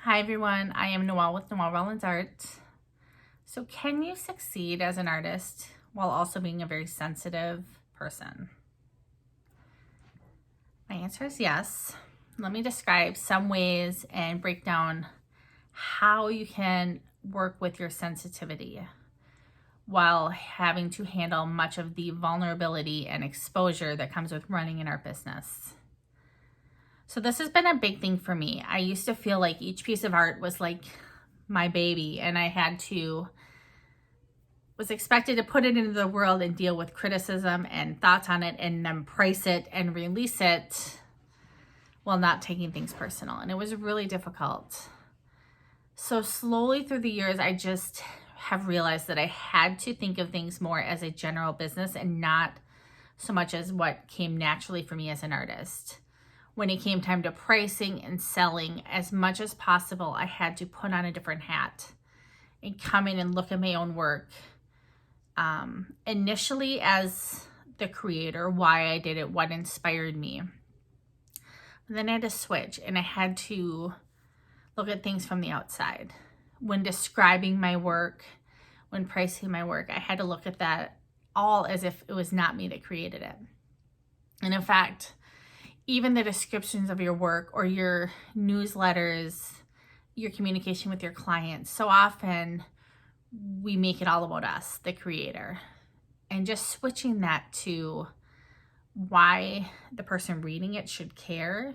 Hi everyone, I am Noelle with Noelle Rollins Art. So can you succeed as an artist while also being a very sensitive person? My answer is yes. Let me describe some ways and break down how you can work with your sensitivity while having to handle much of the vulnerability and exposure that comes with running an art business. So this has been a big thing for me. I used to feel like each piece of art was like my baby, and I was expected to put it into the world and deal with criticism and thoughts on it and then price it and release it while not taking things personal. And it was really difficult. So slowly through the years, I just have realized that I had to think of things more as a general business and not so much as what came naturally for me as an artist. When it came time to pricing and selling, as much as possible, I had to put on a different hat and come in and look at my own work. Initially as the creator, why I did it, what inspired me. And then I had to switch and I had to look at things from the outside. When describing my work, when pricing my work, I had to look at that all as if it was not me that created it. And in fact, even the descriptions of your work or your newsletters, your communication with your clients, so often we make it all about us, the creator. And just switching that to why the person reading it should care.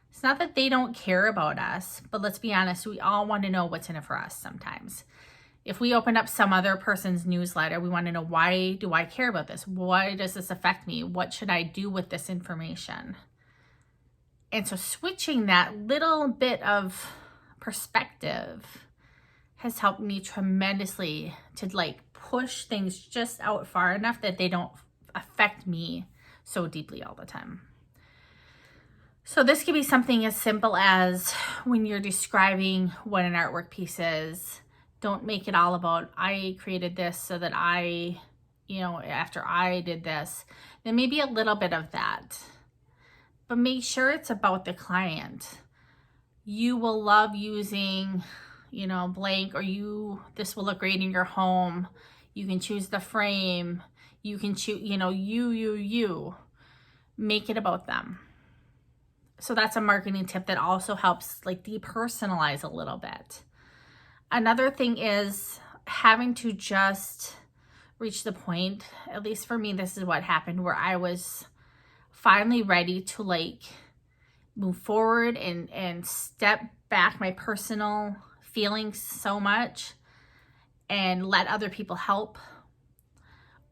It's not that they don't care about us, but let's be honest, we all want to know what's in it for us sometimes. If we open up some other person's newsletter, we want to know, why do I care about this? Why does this affect me? What should I do with this information? And so switching that little bit of perspective has helped me tremendously to push things just out far enough that they don't affect me so deeply all the time. So this could be something as simple as when you're describing what an artwork piece is, don't make it all about, I created this so that after I did this. There may be a little bit of that, but make sure it's about the client. You will love using, blank, or this will look great in your home. You can choose the frame. You can choose, you. Make it about them. So that's a marketing tip that also helps depersonalize a little bit. Another thing is having to just reach the point, at least for me, this is what happened, where I was finally ready to move forward and step back my personal feelings so much and let other people help,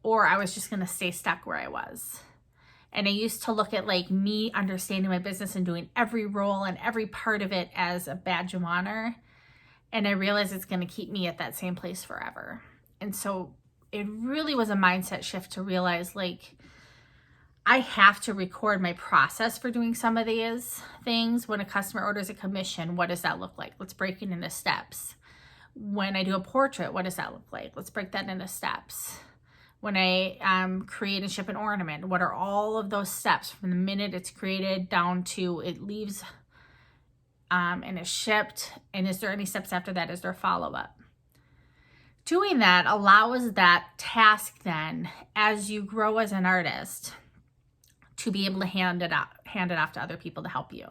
or I was just going to stay stuck where I was. And I used to look at me understanding my business and doing every role and every part of it as a badge of honor. And I realized it's going to keep me at that same place forever. And so it really was a mindset shift to realize I have to record my process for doing some of these things. When a customer orders a commission, what does that look like? Let's break it into steps. When I do a portrait, what does that look like? Let's break that into steps. When I create and ship an ornament, what are all of those steps from the minute it's created down to it leaves and is shipped? And is there any steps after that? Is there follow-up? Doing that allows that task then, as you grow as an artist, to be able to hand it off to other people to help you.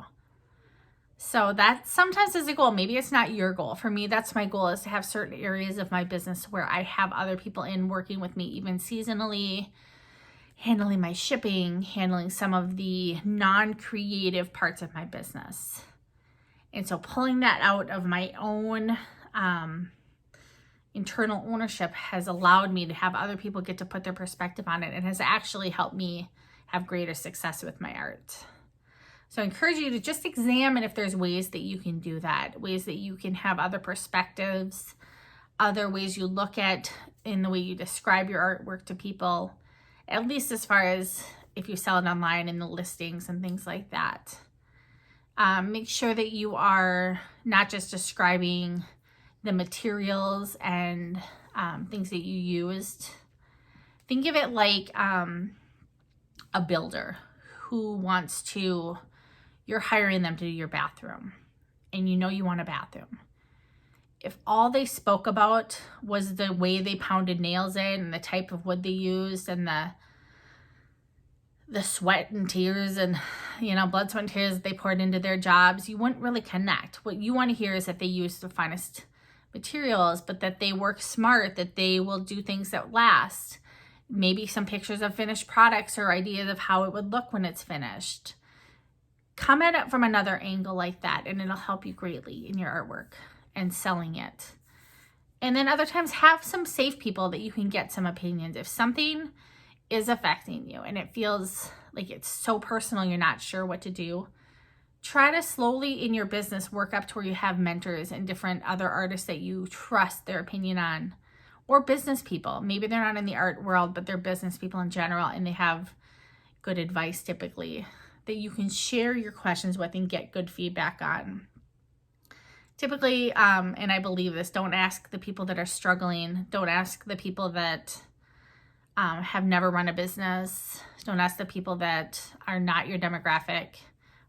So that sometimes is a goal. Maybe it's not your goal. For me, that's my goal, is to have certain areas of my business where I have other people in working with me, even seasonally, handling my shipping, handling some of the non-creative parts of my business. And so pulling that out of my own internal ownership has allowed me to have other people get to put their perspective on it, and has actually helped me have greater success with my art. So I encourage you to just examine if there's ways that you can do that, ways that you can have other perspectives, other ways you look at in the way you describe your artwork to people, at least as far as if you sell it online in the listings and things like that. Make sure that you are not just describing the materials and things that you used. Think of it like a builder who wants to, you're hiring them to do your bathroom. and you know you want a bathroom. If all they spoke about was the way they pounded nails in and the type of wood they used and the sweat and tears and, blood, sweat, and tears they poured into their jobs, you wouldn't really connect. What you want to hear is that they use the finest materials, but that they work smart, that they will do things that last. Maybe some pictures of finished products or ideas of how it would look when it's finished. Come at it from another angle like that, and it'll help you greatly in your artwork and selling it. And then other times have some safe people that you can get some opinions. If something is affecting you and it feels like it's so personal you're not sure what to do, try to slowly in your business work up to where you have mentors and different other artists that you trust their opinion on, or business people. Maybe they're not in the art world, but they're business people in general, and they have good advice typically that you can share your questions with and get good feedback on. Typically, and I believe this, don't ask the people that are struggling. Don't ask the people that have never run a business. Don't ask the people that are not your demographic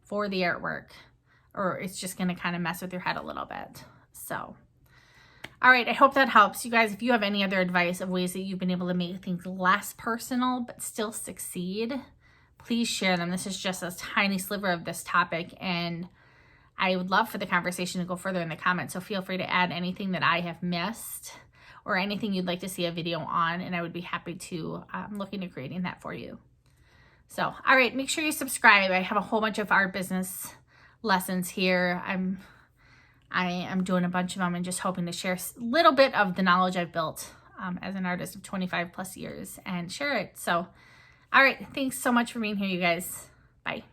for the artwork, or it's just going to kind of mess with your head a little bit. So, all right, I hope that helps. You guys, if you have any other advice of ways that you've been able to make things less personal but still succeed, please share them. This is just a tiny sliver of this topic, and I would love for the conversation to go further in the comments. So feel free to add anything that I have missed or anything you'd like to see a video on, and I would be happy to look into creating that for you. So, all right, make sure you subscribe. I have a whole bunch of art business lessons here. I am doing a bunch of them and just hoping to share a little bit of the knowledge I've built as an artist of 25 plus years and share it. So, all right, thanks so much for being here, you guys. Bye.